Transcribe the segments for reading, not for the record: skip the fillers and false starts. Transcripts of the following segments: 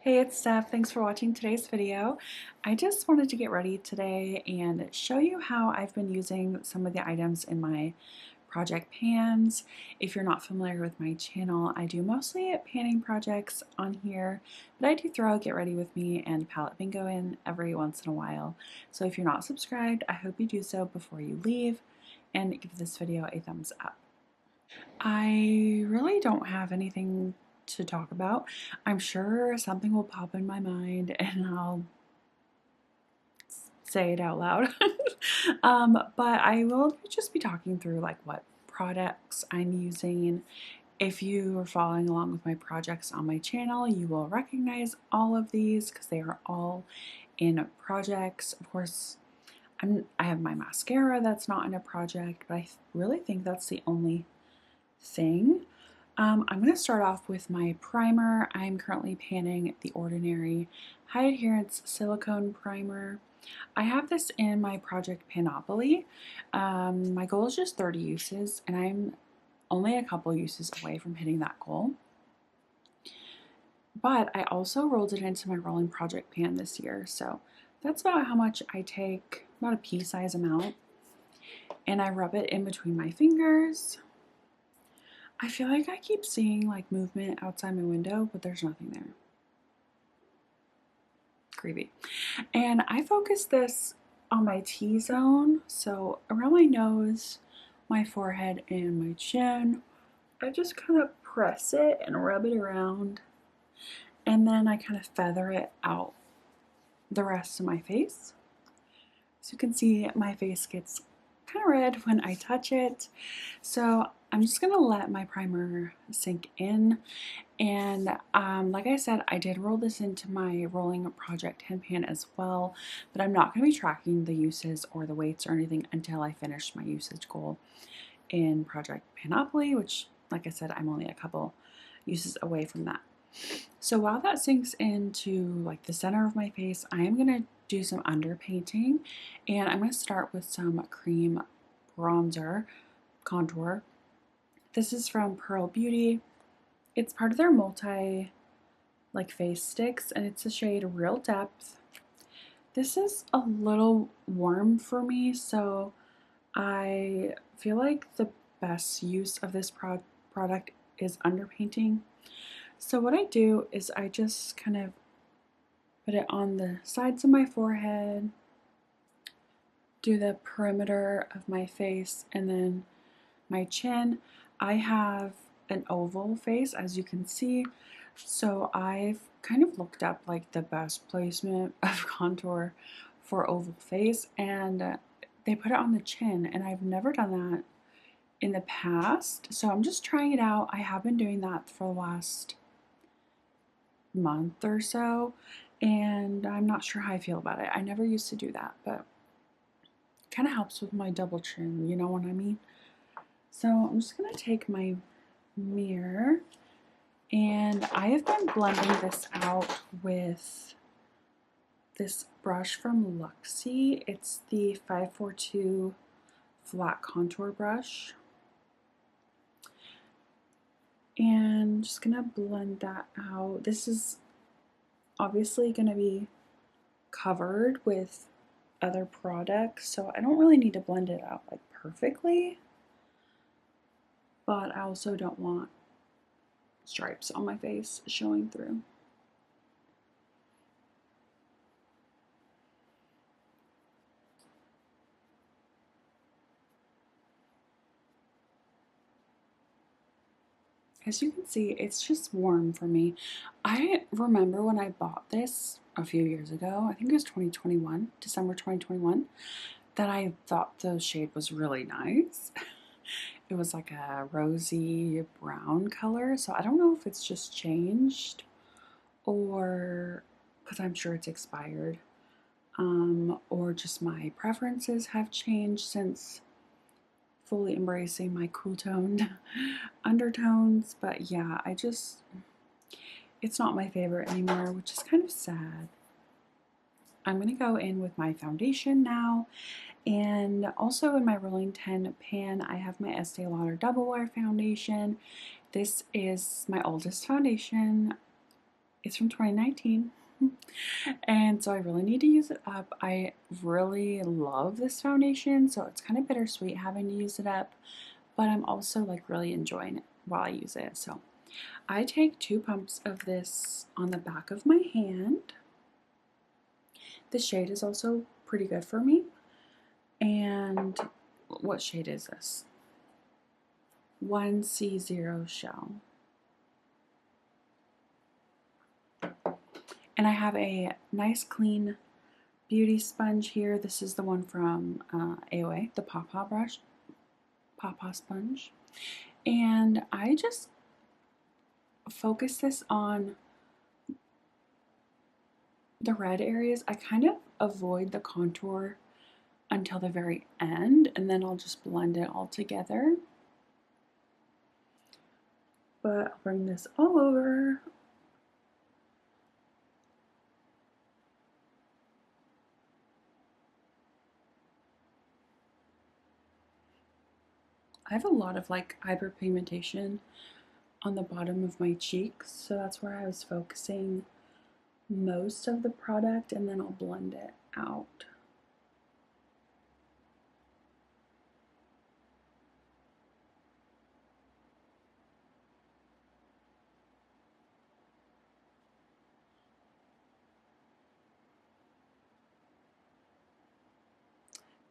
Hey, it's Steph. Thanks for watching today's video. I just wanted to get ready today and show you how I've been using some of the items in my project pans. If you're not familiar with my channel, I do mostly panning projects on here, but I do throw Get Ready With Me and Palette Bingo in every once in a while. So if you're not subscribed, I hope you do so before you leave and give this video a thumbs up. I really don't have anything to talk about. I'm sure something will pop in my mind and I'll say it out loud. But I will just be talking through like what products I'm using. If you are following along with my projects on my channel, you will recognize all of these because they are all in projects. Of course, I have my mascara that's not in a project, but I really think that's the only thing. I'm going to start off with my primer. I'm currently panning the Ordinary High Adherence Silicone Primer. I have this in my project Panoply. My goal is just 30 uses, and I'm only a couple uses away from hitting that goal. But I also rolled it into my rolling project pan this year, so that's about how much I take, about a pea-size amount, and I rub it in between my fingers. I feel like I keep seeing like movement outside my window, but there's nothing there. Creepy. And I focus this on my T-zone, so around my nose, my forehead, and my chin. I just kind of press it and rub it around, and then I kind of feather it out the rest of my face. So you can see my face gets kind of red when I touch it. So I'm just gonna let my primer sink in. And like I said, I did roll this into my rolling project hand pan as well, but I'm not gonna be tracking the uses or the weights or anything until I finish my usage goal in Project Panoply, which, like I said, I'm only a couple uses away from that. So while that sinks into like the center of my face, I am gonna do some underpainting, and I'm gonna start with some cream bronzer contour. This is from Pearl Beauty. It's part of their multi like face sticks, and it's the shade Real Depth. This is a little warm for me, so I feel like the best use of this product is underpainting. So what I do is I just kind of put it on the sides of my forehead, do the perimeter of my face, and then my chin. I have an oval face, as you can see, so I've kind of looked up like the best placement of contour for oval face, and they put it on the chin, and I've never done that in the past, so I'm just trying it out. I have been doing that for the last month or so, and I'm not sure how I feel about it. I never used to do that, but it kind of helps with my double chin, you know what I mean? So I'm just going to take my mirror, and I have been blending this out with this brush from Luxie. It's the 542 flat contour brush. And just gonna blend that out. This is obviously gonna be covered with other products, so I don't really need to blend it out like perfectly, but I also don't want stripes on my face showing through. As you can see, it's just warm for me. I remember when I bought this a few years ago, I think it was 2021, December 2021, that I thought the shade was really nice. It was like a rosy brown color, so I don't know if it's just changed or because I'm sure it's expired, or just my preferences have changed since fully embracing my cool toned undertones. But yeah, it's not my favorite anymore, which is kind of sad. I'm going to go in with my foundation now, and also in my rolling 10 pan I have my Estee Lauder Double Wear foundation. This is my oldest foundation. It's from 2019. And so I really need to use it up. I really love this foundation, so it's kind of bittersweet having to use it up, but I'm also like really enjoying it while I use it. So I take 2 pumps of this on the back of my hand. The shade is also pretty good for me. And what shade is this? 1C0 Shell. And I have a nice clean beauty sponge here. This is the one from AOA, the Pawpaw brush, Pawpaw sponge. And I just focus this on the red areas. I kind of avoid the contour until the very end, and then I'll just blend it all together. But I'll bring this all over. I have a lot of like hyperpigmentation on the bottom of my cheeks, so that's where I was focusing most of the product, and then I'll blend it out.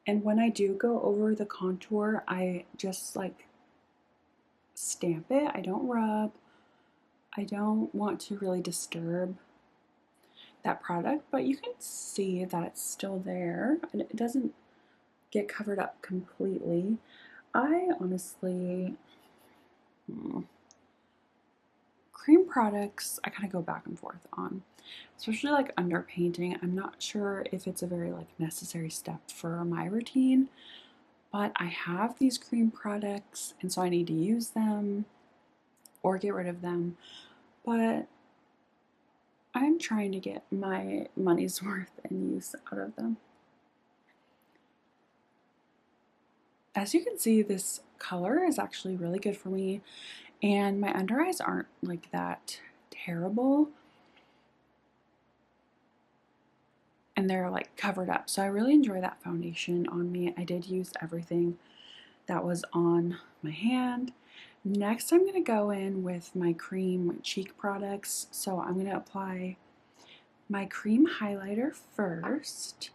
And when I do go over the contour, I just like stamp it. I don't rub. I don't want to really disturb that product, but you can see that it's still there and it doesn't get covered up completely. I honestly, cream products, I kind of go back and forth on, especially like underpainting. I'm not sure if it's a very like necessary step for my routine, but I have these cream products and so I need to use them or get rid of them. But I'm trying to get my money's worth and use out of them. As you can see, this color is actually really good for me, and my under eyes aren't like that terrible, and they're like covered up. So I really enjoy that foundation on me. I did use everything that was on my hand. Next, I'm going to go in with my cream cheek products. So I'm going to apply my cream highlighter first.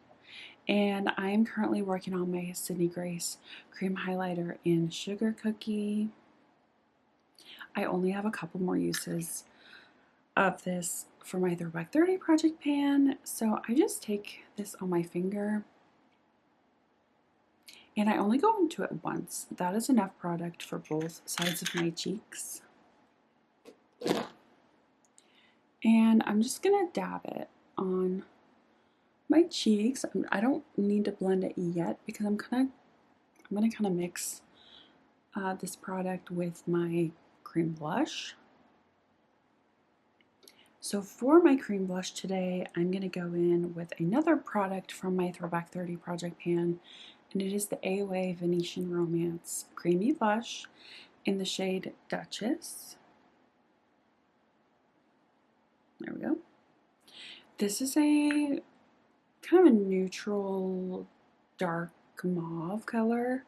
And I am currently working on my Sydney Grace cream highlighter in Sugar Cookie. I only have a couple more uses of this for my Throwback 30 project pan. So I just take this on my finger and I only go into it once. That is enough product for both sides of my cheeks. And I'm just gonna dab it on my cheeks. I don't need to blend it yet because I'm gonna kind of mix this product with my cream blush. So for my cream blush today, I'm going to go in with another product from my Throwback 30 project pan, and it is the AOA Venetian Romance Creamy Blush in the shade Duchess. There we go. This is a kind of a neutral dark mauve color.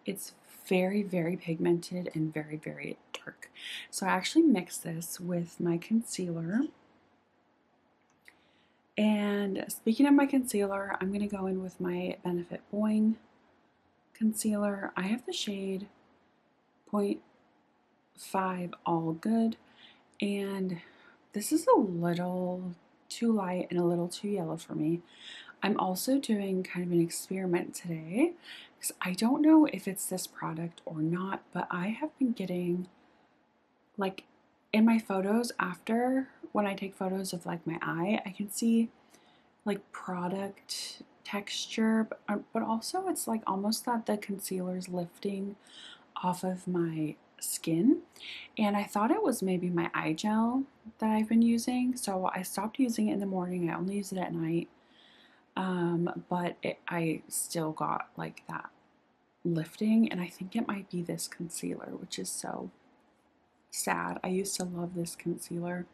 It's very, very pigmented and very, very dark. So I actually mixed this with my concealer. And speaking of my concealer, I'm going to go in with my Benefit Boing concealer. I have the shade 0.5 All Good, and this is a little too light and a little too yellow for me. I'm also doing kind of an experiment today because I don't know if it's this product or not, but I have been getting, like, in my photos after, when I take photos of like my eye, I can see like product texture, but also it's like almost that the concealer's lifting off of my skin, and I thought it was maybe my eye gel that I've been using, so I stopped using it in the morning. I only use it at night. But I still got like that lifting, and I think it might be this concealer, which is so sad. I used to love this concealer,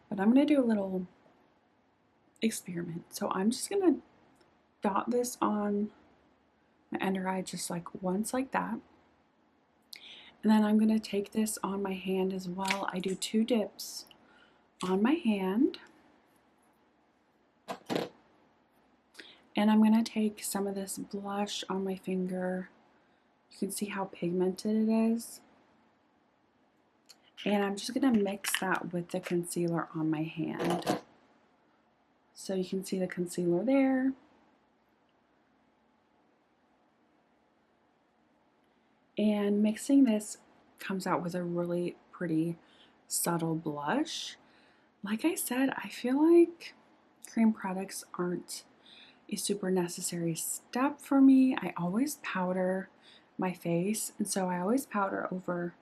But I'm going to do a little experiment. So I'm just going to dot this on my under eye just like once like that. And then I'm going to take this on my hand as well. I do 2 dips on my hand. And I'm going to take some of this blush on my finger. You can see how pigmented it is. And I'm just going to mix that with the concealer on my hand. So you can see the concealer there. And mixing this comes out with a really pretty subtle blush. Like I said, I feel like cream products aren't a super necessary step for me. I always powder my face, and so I always powder over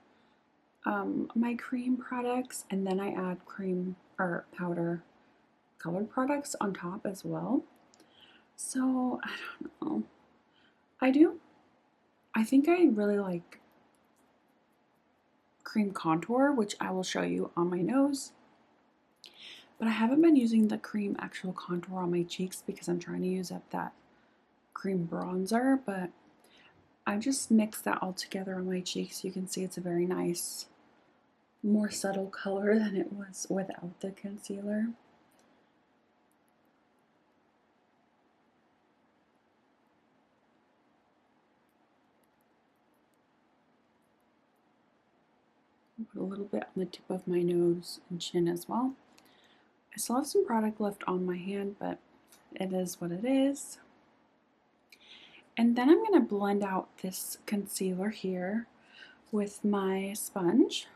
my cream products, and then I add cream or powder colored products on top as well. So I don't know. I think I really like cream contour, which I will show you on my nose. But I haven't been using the cream actual contour on my cheeks because I'm trying to use up that cream bronzer, but I just mixed that all together on my cheeks. You can see it's a very nice, more subtle color than it was without the concealer. Put a little bit on the tip of my nose and chin as well. I still have some product left on my hand, but it is what it is. And then I'm going to blend out this concealer here with my sponge.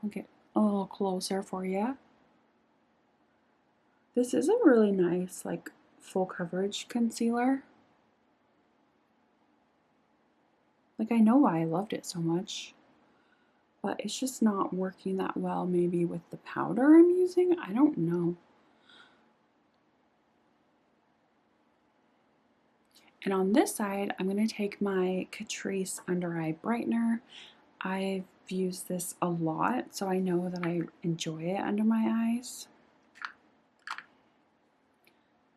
I'll get a little closer for you. This is a really nice, like, full coverage concealer. Like, I know why I loved it so much, but it's just not working that well maybe with the powder I'm using. I don't know. And on this side, I'm going to take my Catrice Under Eye Brightener. I've used this a lot, so I know that I enjoy it under my eyes.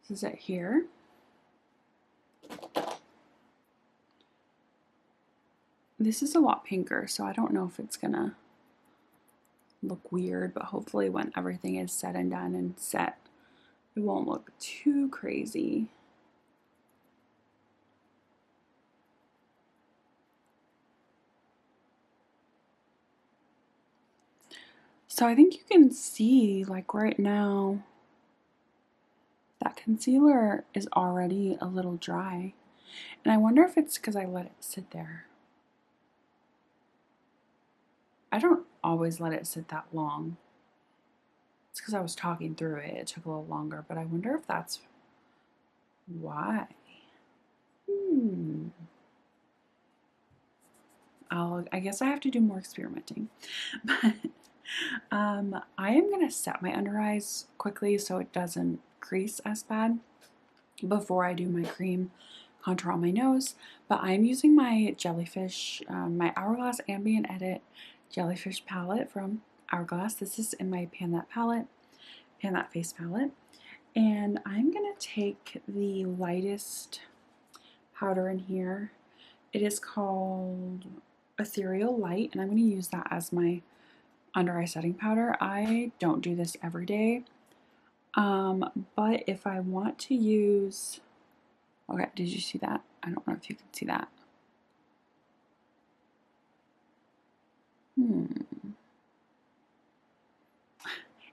This is it here. This is a lot pinker, so I don't know if it's gonna look weird, but hopefully when everything is said and done and set, it won't look too crazy. So I think you can see, like right now, that concealer is already a little dry. And I wonder if it's because I let it sit there. I don't always let it sit that long. It's because I was talking through it. It took a little longer, but I wonder if that's why. I guess I have to do more experimenting. But I am going to set my under eyes quickly so it doesn't crease as bad before I do my cream contour on my nose. But I'm using my Jellyfish, my Hourglass Ambient Edit Jellyfish palette from Hourglass. This is in my Pan That Face palette. And I'm going to take the lightest powder in here. It is called Ethereal Light, and I'm going to use that as my under eye setting powder. I don't do this every day, but if I want to use, okay, did you see that? I don't know if you can see that.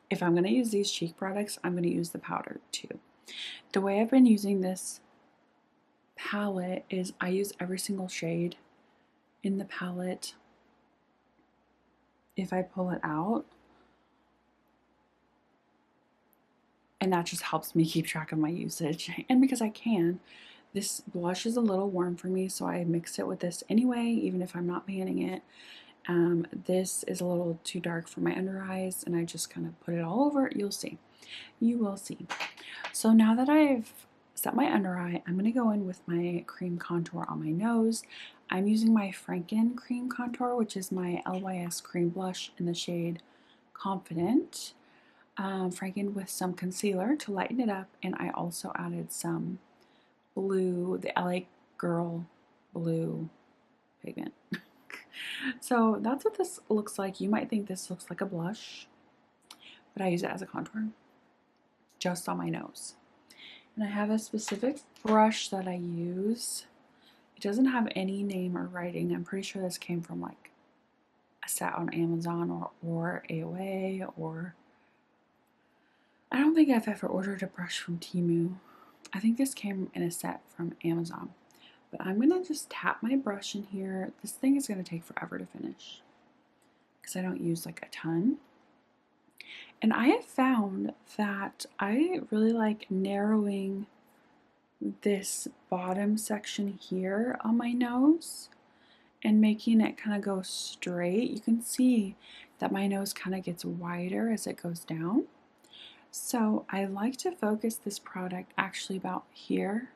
If I'm going to use these cheek products, I'm going to use the powder too. The way I've been using this palette is I use every single shade in the palette if I pull it out, and that just helps me keep track of my usage. And because I can, this blush is a little warm for me, so I mix it with this anyway, even if I'm not panning it. This is a little too dark for my under eyes, and I just kind of put it all over. You'll see. You will see. So now that I've set my under eye, I'm going to go in with my cream contour on my nose. I'm using my Franken cream contour, which is my LYS cream blush in the shade Confident. Franken with some concealer to lighten it up, and I also added some blue, the LA Girl blue pigment. So that's what this looks like. You might think this looks like a blush, but I use it as a contour just on my nose. And I have a specific brush that I use. It doesn't have any name or writing. I'm pretty sure this came from like a set on Amazon or AOA, or I don't think I've ever ordered a brush from Temu. I think this came in a set from Amazon. But I'm gonna just tap my brush in here. This thing is gonna take forever to finish because I don't use like a ton. And I have found that I really like narrowing this bottom section here on my nose and making it kind of go straight. You can see that my nose kind of gets wider as it goes down. So I like to focus this product actually about here.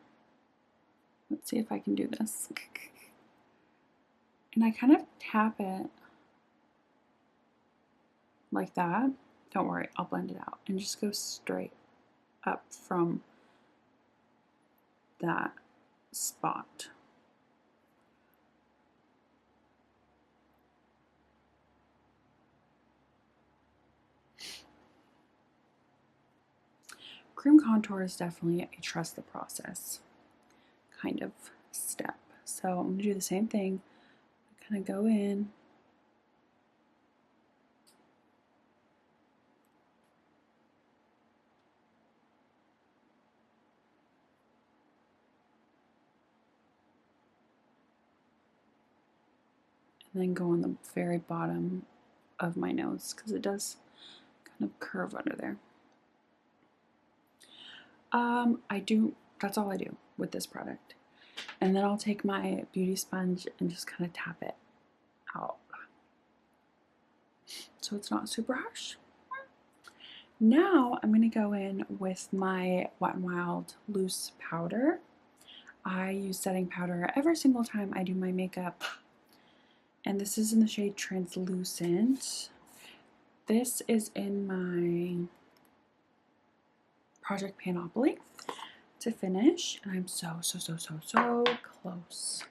Let's see if I can do this. And I kind of tap it like that. Don't worry, I'll blend it out and just go straight up from that spot. Cream contour is definitely a trust the process kind of step. So I'm gonna do the same thing. Kind of go in. And then go on the very bottom of my nose because it does kind of curve under there. That's all I do with this product. And then I'll take my beauty sponge and just kind of tap it out. So it's not super harsh. Now I'm going to go in with my Wet n Wild loose powder. I use setting powder every single time I do my makeup. And this is in the shade Translucent. This is in my Project Panoply to finish, and I'm so close.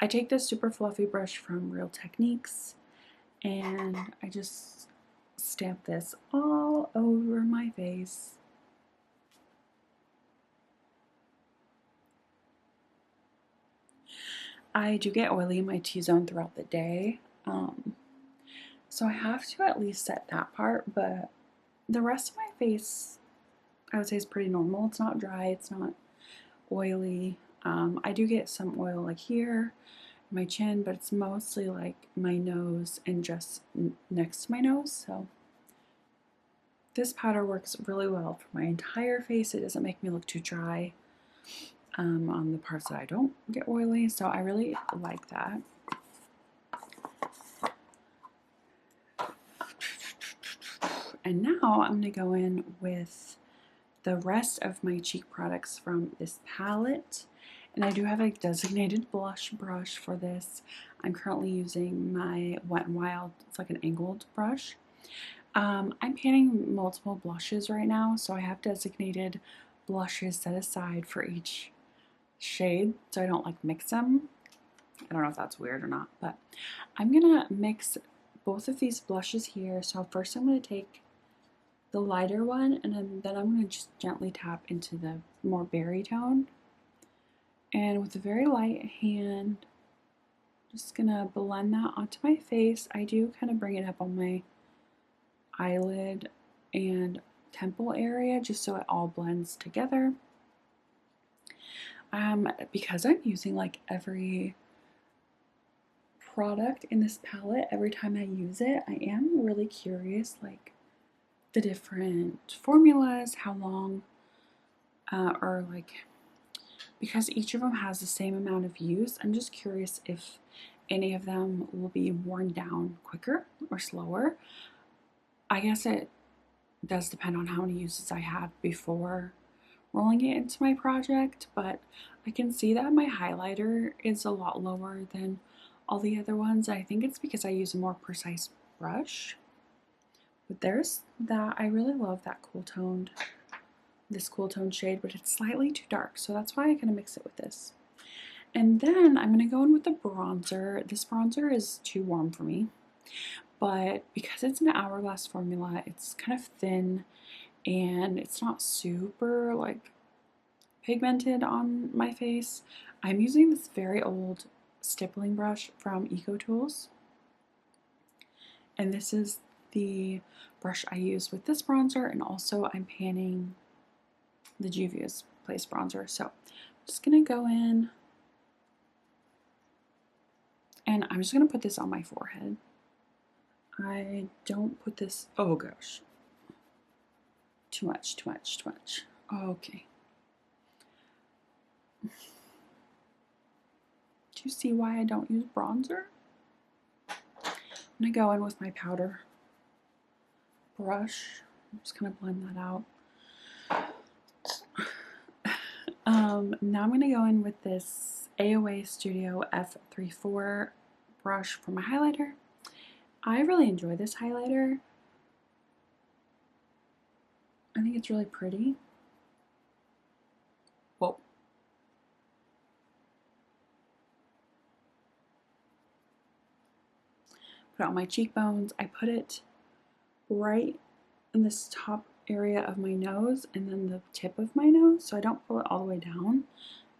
I take this super fluffy brush from Real Techniques, and I just stamp this all over my face. I do get oily in my T-zone throughout the day, so I have to at least set that part, but the rest of my face I would say is pretty normal. It's not dry, it's not oily. I do get some oil like here, my chin, but it's mostly like my nose and just next to my nose. So this powder works really well for my entire face. It doesn't make me look too dry on the parts that I don't get oily. So I really like that. And now I'm going to go in with the rest of my cheek products from this palette. And I do have a designated blush brush for this. I'm currently using my Wet n Wild, it's like an angled brush. I'm panning multiple blushes right now, so I have designated blushes set aside for each shade, so I don't like mix them. I don't know if that's weird or not, but I'm gonna mix both of these blushes here. So first I'm gonna take the lighter one, and then I'm going to just gently tap into the more berry tone. And with a very light hand, just going to blend that onto my face. I do kind of bring it up on my eyelid and temple area just so it all blends together. Because I'm using like every product in this palette, every time I use it, I am really curious, like, the different formulas, how long, or like, because each of them has the same amount of use, I'm just curious if any of them will be worn down quicker or slower. I guess it does depend on how many uses I had before rolling it into my project, but I can see that my highlighter is a lot lower than all the other ones. I think it's because I use a more precise brush. But there's that. I really love that this cool toned shade, but it's slightly too dark, so that's why I'm gonna mix it with this. And then I'm gonna go in with the bronzer. This bronzer is too warm for me, but because it's an Hourglass formula, it's kind of thin and it's not super like pigmented on my face. I'm using this very old stippling brush from EcoTools, and this is the brush I use with this bronzer, and also I'm panning the Juvia's Place bronzer. So I'm just gonna go in and I'm just gonna put this on my forehead. I don't put this, oh gosh, too much. Okay. Do you see why I don't use bronzer? I'm gonna go in with my powder brush. I'm just gonna blend that out. Now I'm gonna go in with this AOA Studio F34 brush for my highlighter. I really enjoy this highlighter. I think it's really pretty. Whoa. Put it on my cheekbones. I put it right in this top area of my nose and then the tip of my nose, so I don't pull it all the way down.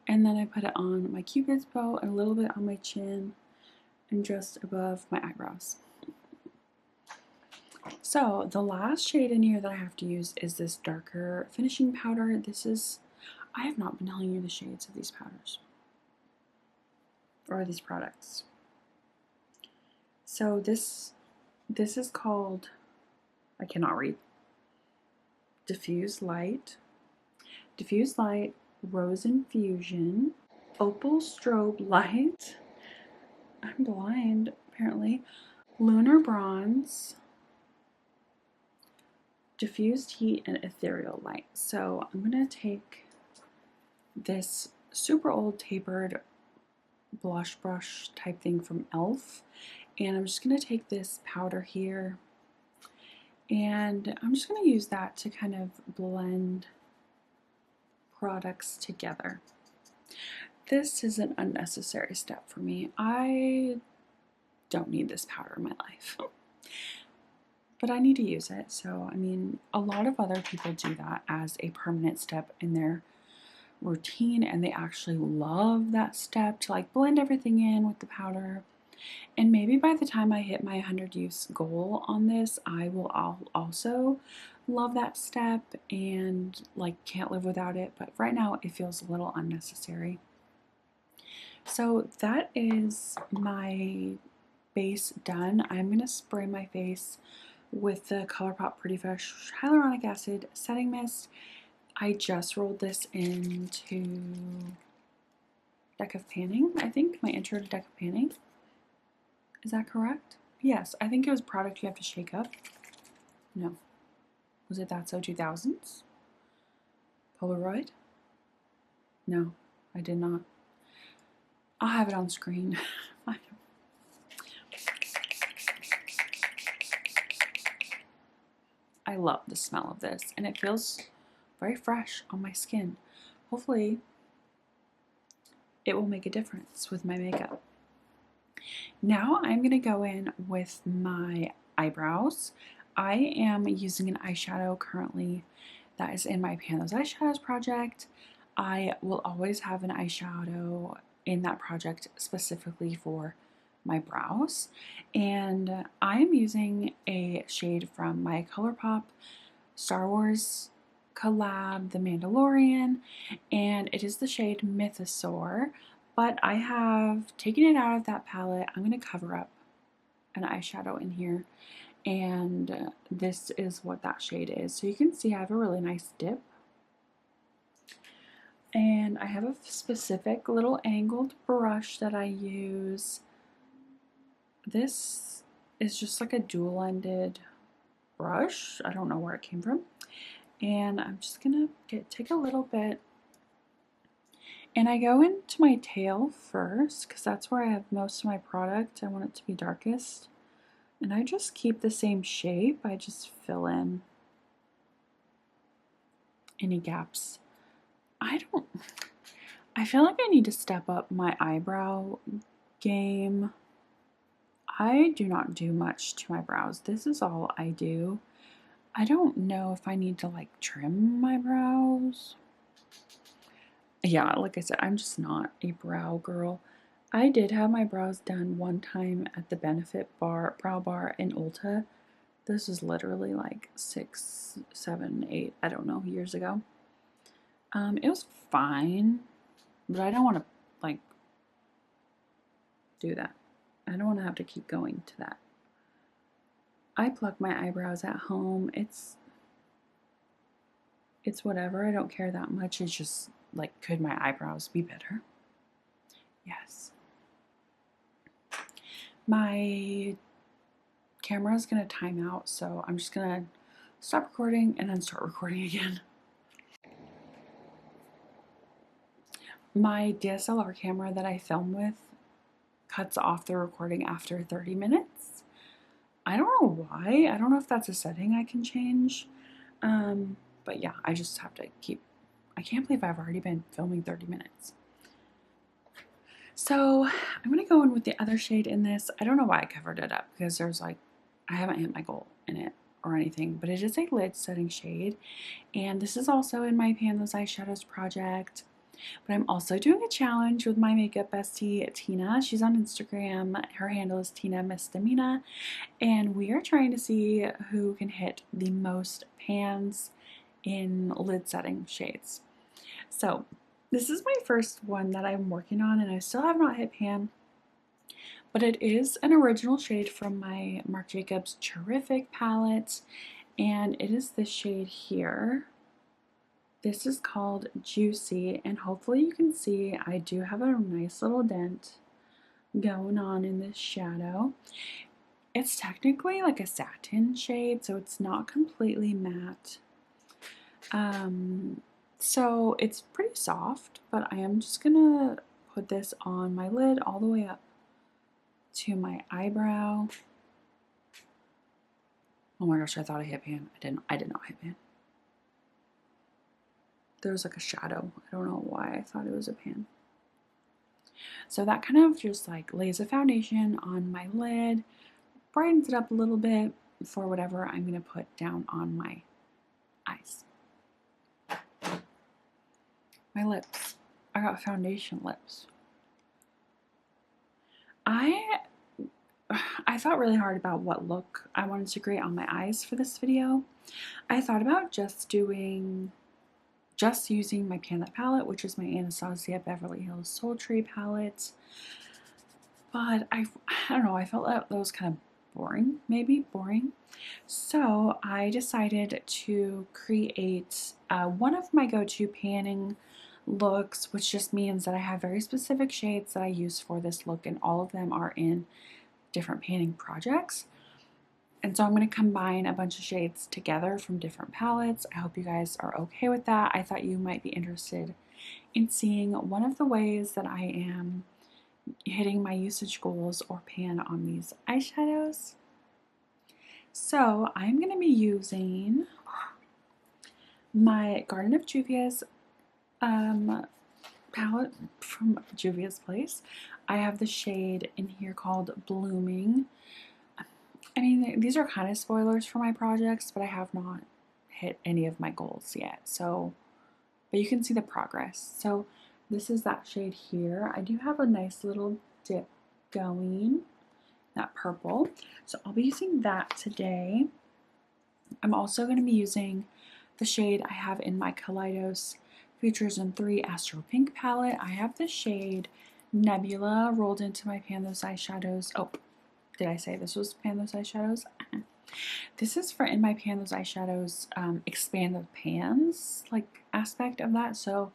And then I put it on my cupid's bow and a little bit on my chin and just above my eyebrows. So the last shade in here that I have to use is this darker finishing powder. I have not been telling you the shades of these powders or these products. So this is called, I cannot read, Diffuse Light, Rose Infusion, Opal Strobe Light, I'm blind apparently, Lunar Bronze, Diffused Heat, and Ethereal Light. So I'm gonna take this super old tapered blush brush type thing from e.l.f. and I'm just gonna take this powder here and I'm just gonna use that to kind of blend products together. This is an unnecessary step for me. I don't need this powder in my life. But I need to use it. So, I mean, a lot of other people do that as a permanent step in their routine, and they actually love that step to like blend everything in with the powder. And maybe by the time I hit my 100 use goal on this, I will also love that step and like can't live without it. But right now it feels a little unnecessary. So that is my base done. I'm going to spray my face with the ColourPop Pretty Fresh Hyaluronic Acid Setting Mist. I just rolled this into Deck of Panning, I think. My intro to Deck of Panning. Is that correct? Yes, I think it was product you have to shake up. No. Was it That's So 2000s? Polaroid? No, I did not. I'll have it on screen. I love the smell of this, and it feels very fresh on my skin. Hopefully, it will make a difference with my makeup. Now I'm going to go in with my eyebrows. I am using an eyeshadow currently that is in my Pan Those Eyeshadows project. I will always have an eyeshadow in that project specifically for my brows, and I am using a shade from my ColourPop Star Wars collab, The Mandalorian, and it is the shade Mythosaur, but I have taken it out of that palette. I'm going to cover up an eyeshadow in here, and this is what that shade is. So you can see I have a really nice dip. And I have a specific little angled brush that I use. This is just like a dual-ended brush. I don't know where it came from. And I'm just gonna take a little bit, and I go into my tail first because that's where I have most of my product. I want it to be darkest. And I just keep the same shape. I just fill in any gaps. I feel like I need to step up my eyebrow game. I do not do much to my brows. This is all I do. I don't know if I need to like trim my brows. Yeah, like I said, I'm just not a brow girl. I did have my brows done one time at the Benefit Brow Bar in Ulta. This is literally like 6, 7, 8, I don't know, years ago. It was fine, but I don't want to like do that. I don't want to have to keep going to that. I pluck my eyebrows at home. It's whatever. I don't care that much. It's just like, could my eyebrows be better? Yes. My camera is going to time out, so I'm just going to stop recording and then start recording again. My DSLR camera that I film with cuts off the recording after 30 minutes. I don't know why. I don't know if that's a setting I can change. But yeah, I just have to keep. I can't believe I've already been filming 30 minutes. So I'm going to go in with the other shade in this. I don't know why I covered it up because there's like, I haven't hit my goal in it or anything, but it is a lid setting shade. And this is also in my Pan Those Eyeshadows project. But I'm also doing a challenge with my makeup bestie, Tina. She's on Instagram. Her handle is Tina Misdemeanor. And we are trying to see who can hit the most pans in lid setting shades. So this is my first one that I'm working on, and I still have not hit pan. But it is an original shade from my Marc Jacobs Terrific palette. And it is this shade here. This is called Juicy, and hopefully you can see I do have a nice little dent going on in this shadow. It's technically like a satin shade, so it's not completely matte. So it's pretty soft, but I am just gonna put this on my lid all the way up to my eyebrow. Oh my gosh, I thought I hit pan. I did not hit pan. There was like a shadow. I don't know why I thought it was a pan. So that kind of just like lays a foundation on my lid, brightens it up a little bit for whatever I'm going to put down on my eyes. My lips. I got foundation lips. I thought really hard about what look I wanted to create on my eyes for this video. I thought about just using my Pan That palette, which is my Anastasia Beverly Hills Sultry palette. But I don't know, I felt that was kind of boring. So I decided to create one of my go-to panning looks, which just means that I have very specific shades that I use for this look, and all of them are in different panning projects. And so I'm going to combine a bunch of shades together from different palettes. I hope you guys are okay with that. I thought you might be interested in seeing one of the ways that I am hitting my usage goals or pan on these eyeshadows. So I'm going to be using my Garden of Juvia's palette from Juvia's Place. I have the shade in here called Blooming. I mean, these are kind of spoilers for my projects, but I have not hit any of my goals yet. So, but you can see the progress. So this is that shade here. I do have a nice little dip going, that purple. So I'll be using that today. I'm also going to be using the shade I have in my Kaleidos Futurism 3 Astro Pink palette. I have the shade Nebula rolled into my Pan Those Eyeshadows. Oh, did I say this was Pan Those Eyeshadows? This is for in my Pan Those Eyeshadows Expand the Pans like aspect of that. So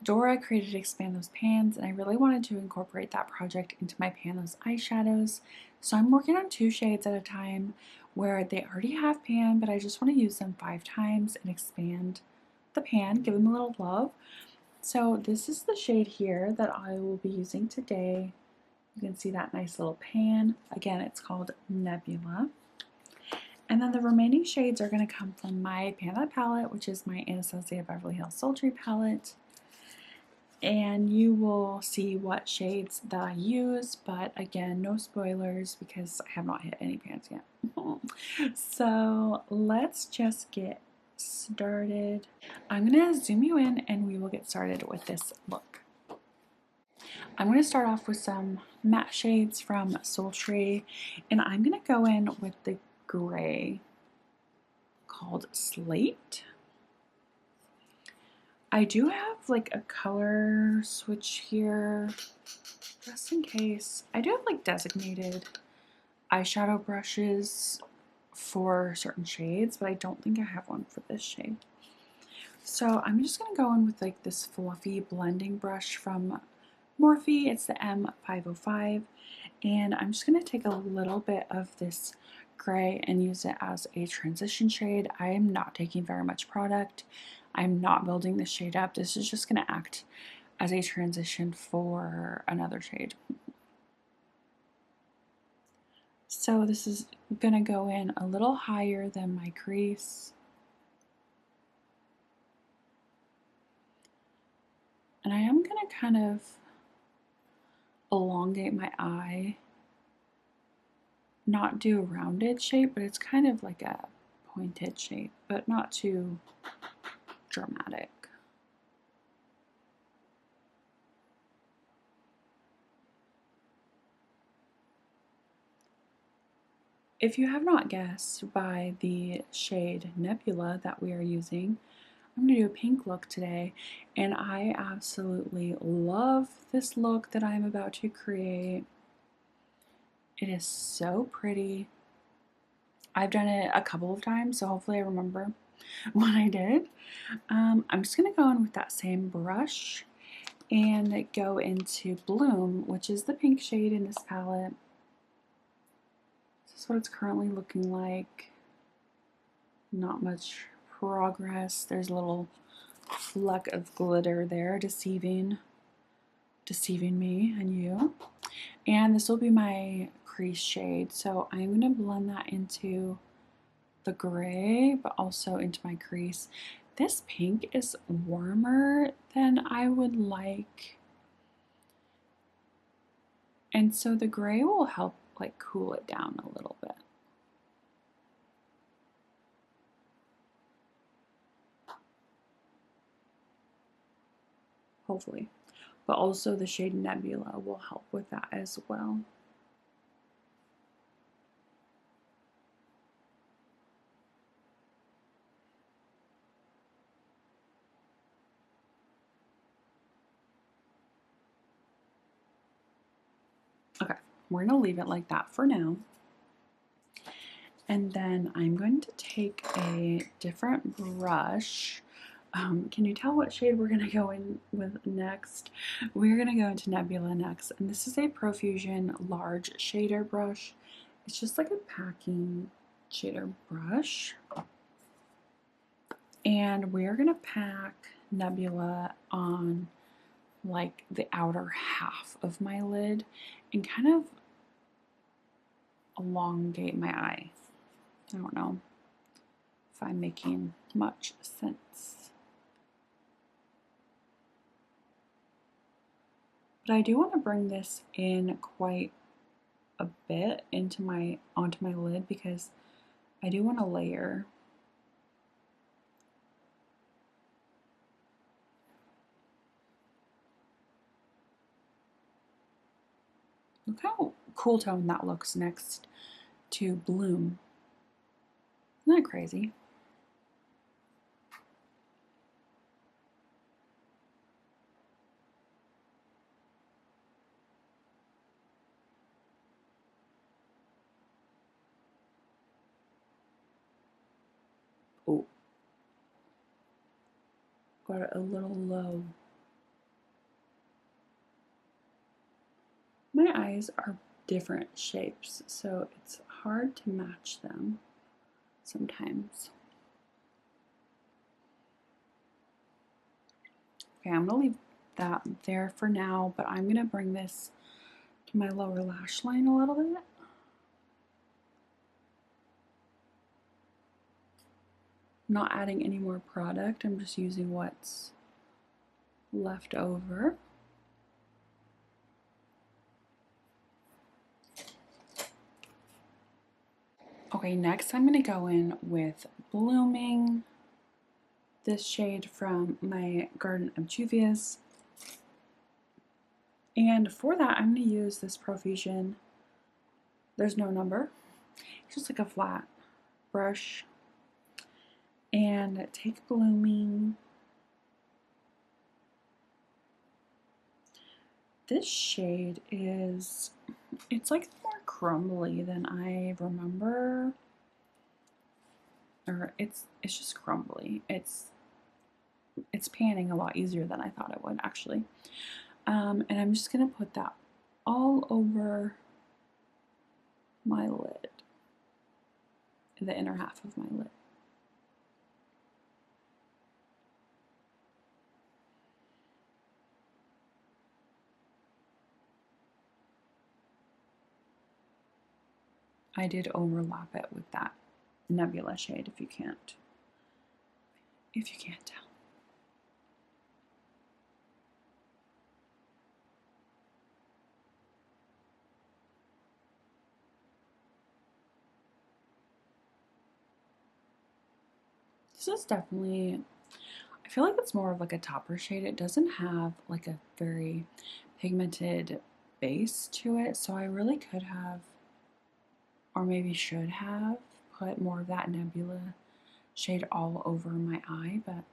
Dora created Expand Those Pans, and I really wanted to incorporate that project into my Pan Those Eyeshadows. So I'm working on 2 shades at a time where they already have pan, but I just want to use them 5 times and expand the pan, give them a little love. So this is the shade here that I will be using today. You can see that nice little pan. Again, it's called Nebula. And then the remaining shades are going to come from my Pan That palette, which is my Anastasia Beverly Hills Sultry palette. And you will see what shades that I use, but again, no spoilers because I have not hit any pans yet. So let's just get started. I'm going to zoom you in and we will get started with this look. I'm going to start off with some matte shades from Sultry, and I'm going to go in with the gray called Slate. I do have like a color switch here, just in case. I do have like designated eyeshadow brushes for certain shades, but I don't think I have one for this shade. So I'm just going to go in with like this fluffy blending brush from Morphe. It's the M505, and I'm just going to take a little bit of this gray and use it as a transition shade. I am not taking very much product. I'm not building this shade up. This is just going to act as a transition for another shade. So this is going to go in a little higher than my crease. And I am going to kind of elongate my eye. Not do a rounded shape, but it's kind of like a pointed shape, but not too dramatic. If you have not guessed by the shade Nebula that we are using, I'm going to do a pink look today, and I absolutely love this look that I'm about to create. It is so pretty. I've done it a couple of times, so hopefully I remember what I did. I'm just going to go in with that same brush and go into Bloom, which is the pink shade in this palette. This is what it's currently looking like. Not much progress. There's a little fleck of glitter there, deceiving me and you. And this will be my crease shade, so I'm going to blend that into the gray, but also into my crease. This pink is warmer than I would like, and so the gray will help like cool it down a little bit. Hopefully. But also the shade Nebula will help with that as well. Okay, we're going to leave it like that for now. And then I'm going to take a different brush. Can you tell what shade we're going to go in with next? We're going to go into Nebula next, and this is a Profusion large shader brush. It's just like a packing shader brush. And we're going to pack Nebula on like the outer half of my lid and kind of elongate my eye. I don't know if I'm making much sense. But I do want to bring this in quite a bit onto my lid because I do want to layer. Look how cool tone that looks next to Bloom. Isn't that crazy? Oh, got it a little low. My eyes are different shapes, so it's hard to match them sometimes. Okay, I'm gonna leave that there for now, but I'm gonna bring this my lower lash line a little bit. Not adding any more product, I'm just using what's left over. Okay, next I'm going to go in with Blooming, this shade from my Garden of Juvia's. And for that, I'm going to use this Profusion. There's no number. It's just like a flat brush. And take Blooming. This shade is, it's like more crumbly than I remember. Or it's just crumbly. It's panning a lot easier than I thought it would, actually. And I'm just gonna put that all over my lid, the inner half of my lid. I did overlap it with that Nebula shade, if you can't tell. This is definitely, I feel like it's more of like a topper shade. It doesn't have like a very pigmented base to it, so I really could have, or maybe should have, put more of that Nebula shade all over my eye, but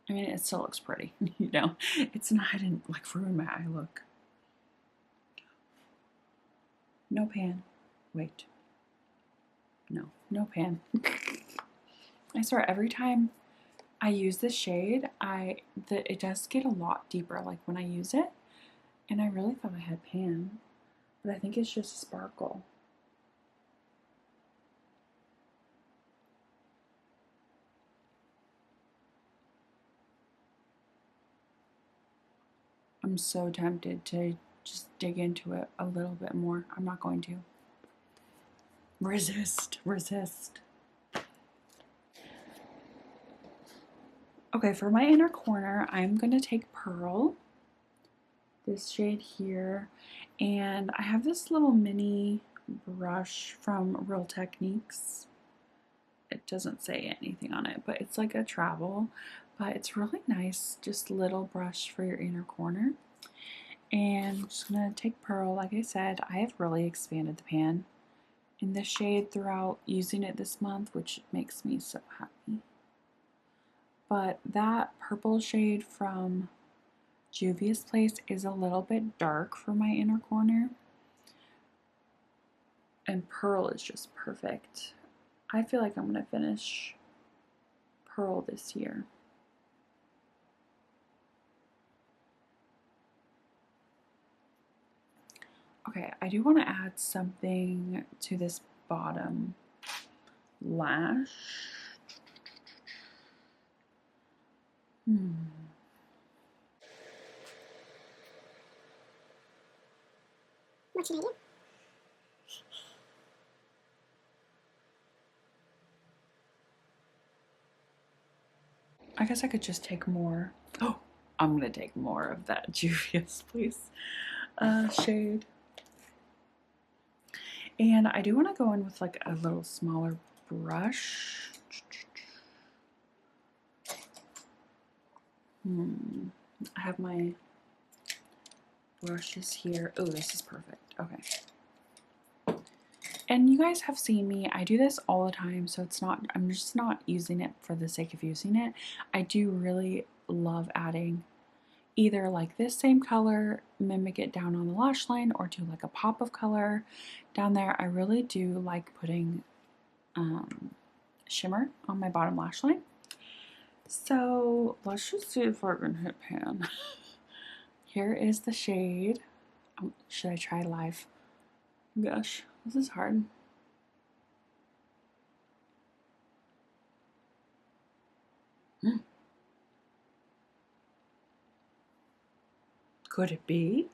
I mean, it still looks pretty, you know? It's not, I didn't like ruin my eye look. No pan. Wait. No pan. I swear, every time I use this shade, it does get a lot deeper, like when I use it. And I really thought I had pan, but I think it's just sparkle. I'm so tempted to just dig into it a little bit more. I'm not going to. Resist. Okay, for my inner corner, I'm going to take Pearl, this shade here, and I have this little mini brush from Real Techniques. It doesn't say anything on it, but it's like a travel, but it's really nice, just little brush for your inner corner. And I'm just going to take Pearl. Like I said, I have really expanded the pan in this shade throughout using it this month, which makes me so happy. But that purple shade from Juvia's Place is a little bit dark for my inner corner. And Pearl is just perfect. I feel like I'm going to finish Pearl this year. Okay, I do want to add something to this bottom lash. What's your idea? I guess I could just take more. Oh, I'm gonna take more of that Juvia's Place shade. And I do want to go in with like a little smaller brush. I have my brushes here. Oh, this is perfect. Okay. And you guys have seen me, I do this all the time, so it's not, I'm just not using it for the sake of using it. I do really love adding either like this same color, mimic it down on the lash line, or do like a pop of color down there. I really do like putting shimmer on my bottom lash line. So let's just see if I can hit pan. Here is the shade. Should I try live? Gosh, this is hard. Could it be?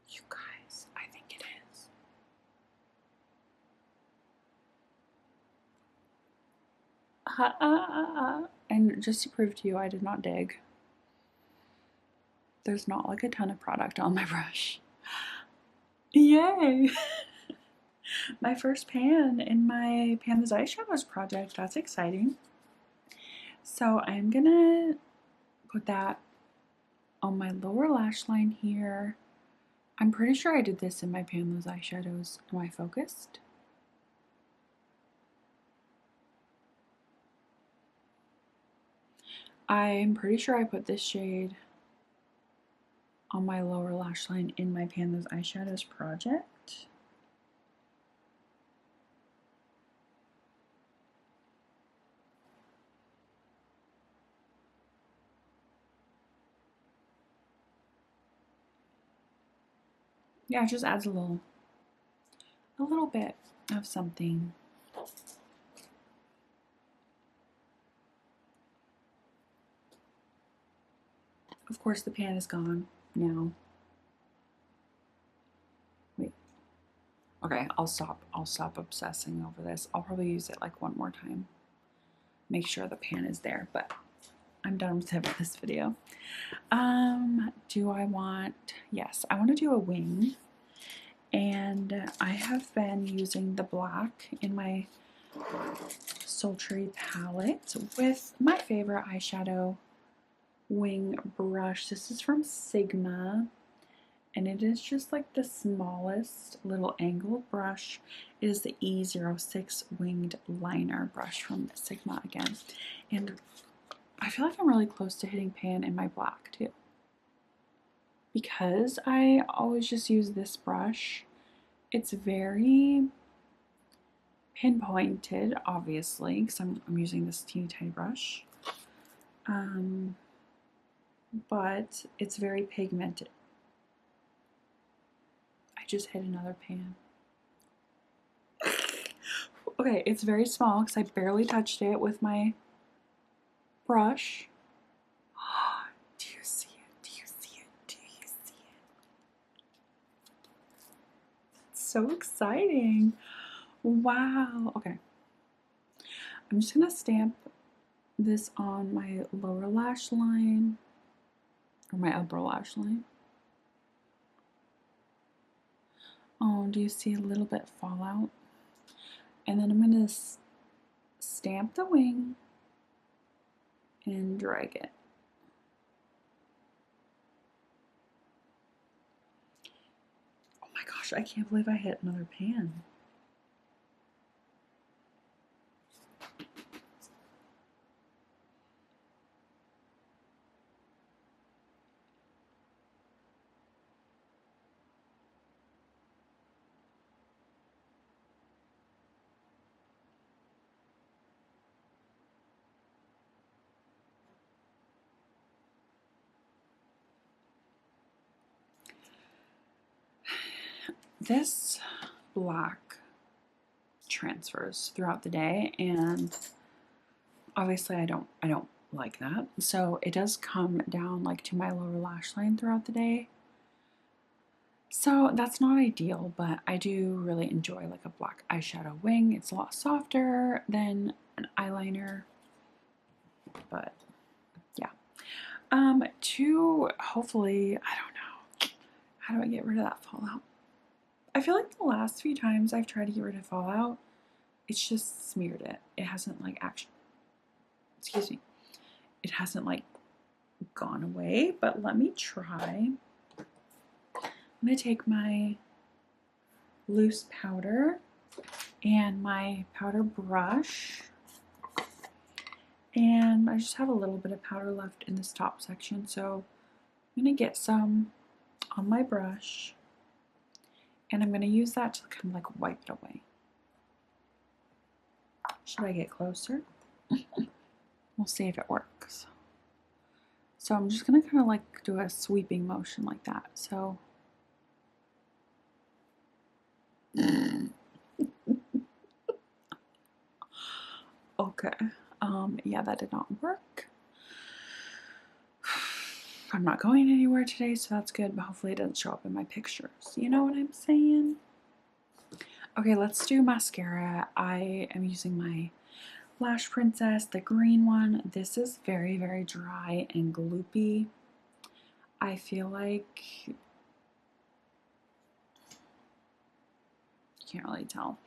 You guys, I think it is. And just to prove to you, I did not dig. There's not like a ton of product on my brush. Yay! My first pan in my Pan This Eyeshadows project. That's exciting. So I'm gonna put that on my lower lash line here. I'm pretty sure I did this in my Pan This Eyeshadows. Am I focused? I'm pretty sure I put this shade on my lower lash line in my Pan This Eyeshadows project. Yeah, it just adds a little bit of something. Of course, the pan is gone now. Wait. Okay, I'll stop obsessing over this. I'll probably use it like one more time. Make sure the pan is there, but I'm done with this video. Do I want, yes, I want to do a wing. And I have been using the black in my Sultry palette with my favorite eyeshadow wing brush. This is from Sigma, and it is just like the smallest little angled brush. It is the E06 winged liner brush from Sigma again. And I feel like I'm really close to hitting pan in my black too, because I always just use this brush. It's very pinpointed, obviously, because I'm using this teeny tiny brush. But it's very pigmented. I just hit another pan. Okay, it's very small because I barely touched it with my brush. Do you see it? Do you see it? Do you see it? It's so exciting. Wow. Okay. I'm just going to stamp this on my lower lash line, or my upper lash line. Oh, do you see a little bit fallout? And then I'm going to stamp the wing and drag it. Oh my gosh, I can't believe I hit another pan. This black transfers throughout the day, and obviously I don't like that. So it does come down like to my lower lash line throughout the day. So that's not ideal, but I do really enjoy like a black eyeshadow wing. It's a lot softer than an eyeliner, but yeah. To hopefully, I don't know, how do I get rid of that fallout? I feel like the last few times I've tried to get rid of fallout, it's just smeared it. It hasn't like actually, excuse me, it hasn't like gone away, but let me try. I'm going to take my loose powder and my powder brush, and I just have a little bit of powder left in this top section, so I'm going to get some on my brush, and I'm going to use that to kind of like wipe it away. Should I get closer? We'll see if it works. So I'm just going to kind of like do a sweeping motion like that. So okay, yeah, that did not work. I'm not going anywhere today, so that's good, but hopefully it doesn't show up in my pictures. You know what I'm saying? Okay, let's do mascara. I am using my Lash Princess, the green one. This is very, very dry and gloopy. I feel like, you can't really tell.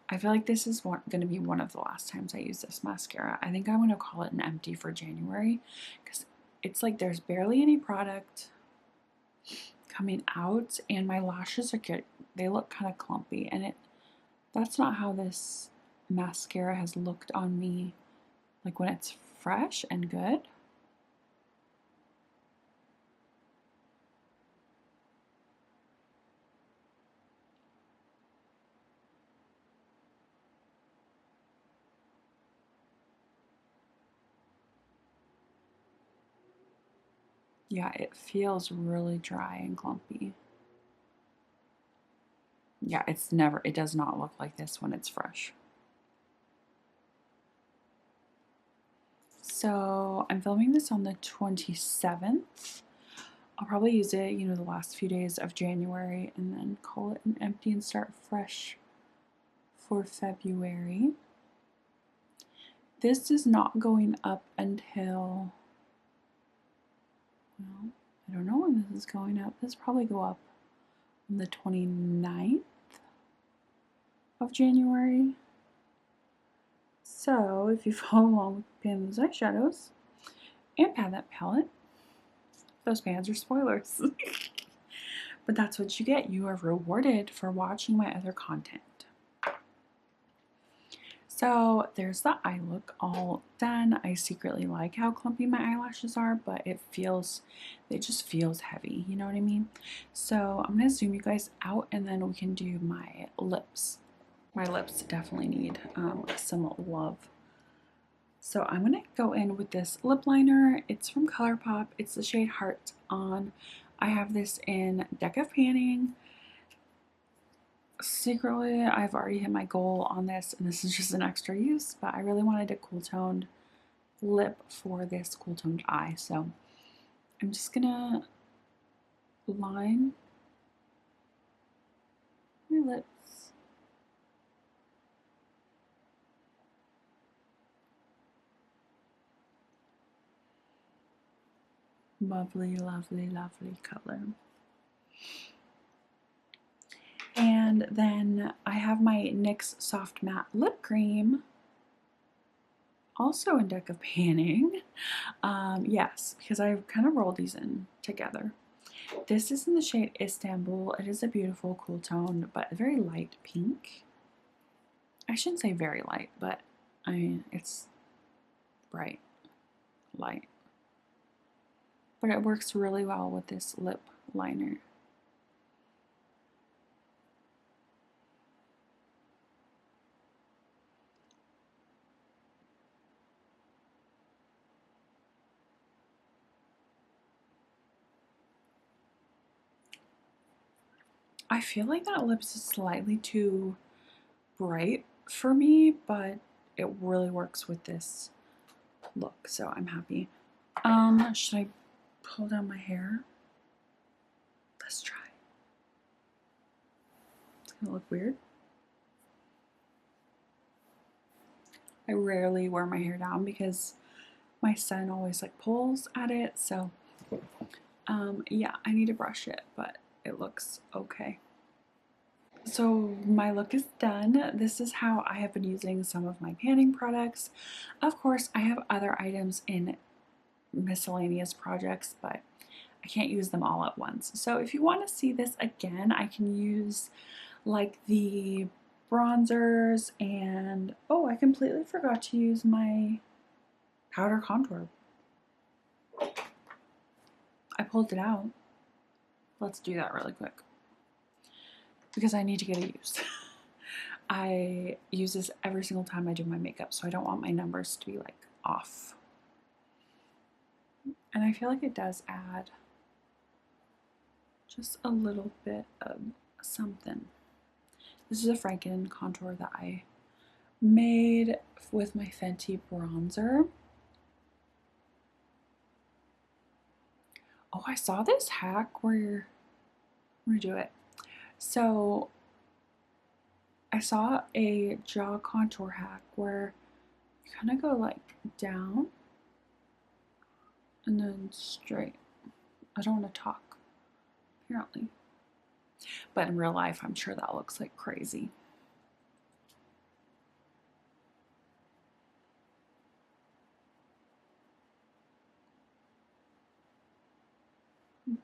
I feel like this is going to be one of the last times I use this mascara. I think I'm going to call it an empty for January because it's like there's barely any product coming out and my lashes are good. They look kind of clumpy, and that's not how this mascara has looked on me like when it's fresh and good. Yeah, it feels really dry and clumpy. Yeah, it does not look like this when it's fresh. So I'm filming this on the 27th. I'll probably use it, you know, the last few days of January and then call it an empty and start fresh for February. This is not going up until, well, I don't know when this is going up. This will probably go up on the 29th of January. So if you follow along with Pan those eyeshadows and Pan that palette, those pans are spoilers. But that's what you get. You are rewarded for watching my other content. So there's the eye look all done. I secretly like how clumpy my eyelashes are, but it just feels heavy, you know what I mean? So I'm gonna zoom you guys out and then we can do my lips. My lips definitely need some love. So I'm gonna go in with this lip liner. It's from ColourPop. It's the shade Heart On. I have this in Deck of Panning. Secretly, I've already hit my goal on this, and this is just an extra use, but I really wanted a cool toned lip for this cool toned eye. So I'm just gonna line my lips. Lovely, lovely, lovely color. And then I have my NYX Soft Matte Lip Cream, also in Deck of Panning. Yes, because I've kind of rolled these in together. This is in the shade Istanbul. It is a beautiful, cool tone, but a very light pink. I shouldn't say very light, but I mean, it's bright, light. But it works really well with this lip liner. I feel like that lips is slightly too bright for me, but it really works with this look, so I'm happy. Should I pull down my hair? Let's try. It's gonna look weird. I rarely wear my hair down because my son always like pulls at it, so yeah, I need to brush it, but it looks okay. So my look is done. This is how I have been using some of my panning products. Of course, I have other items in miscellaneous projects, but I can't use them all at once. So if you want to see this again, I can use like the bronzers and, oh, I completely forgot to use my powder contour. I pulled it out. Let's do that really quick because I need to get it used. I use this every single time I do my makeup, so I don't want my numbers to be like off. And I feel like it does add just a little bit of something. This is a Franken contour that I made with my Fenty bronzer. Oh, I saw this hack where, I'm gonna do it. So I saw a jaw contour hack where you kind of go like down and then straight. I don't want to talk, apparently. But in real life, I'm sure that looks like crazy.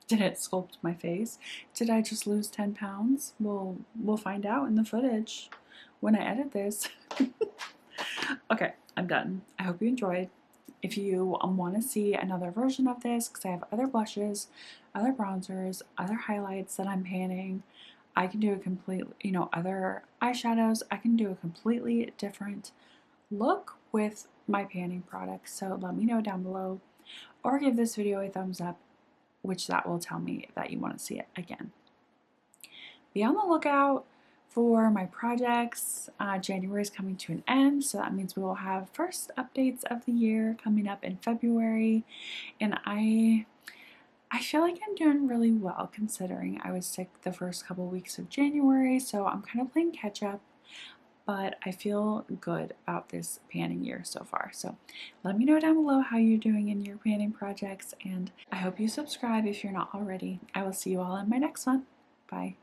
Did it sculpt my face? Did I just lose 10 pounds? We'll find out in the footage when I edit this. Okay, I'm done. I hope you enjoyed. If you want to see another version of this, because I have other blushes, other bronzers, other highlights that I'm panning, I can do a complete, other eyeshadows. I can do a completely different look with my panning products. So let me know down below, or give this video a thumbs up, which that will tell me that you want to see it again. Be on the lookout for my projects. January is coming to an end, so that means we will have first updates of the year coming up in February. And I feel like I'm doing really well considering I was sick the first couple weeks of January, so I'm kind of playing catch up. But I feel good about this panning year so far. So let me know down below how you're doing in your panning projects, and I hope you subscribe if you're not already. I will see you all in my next one. Bye.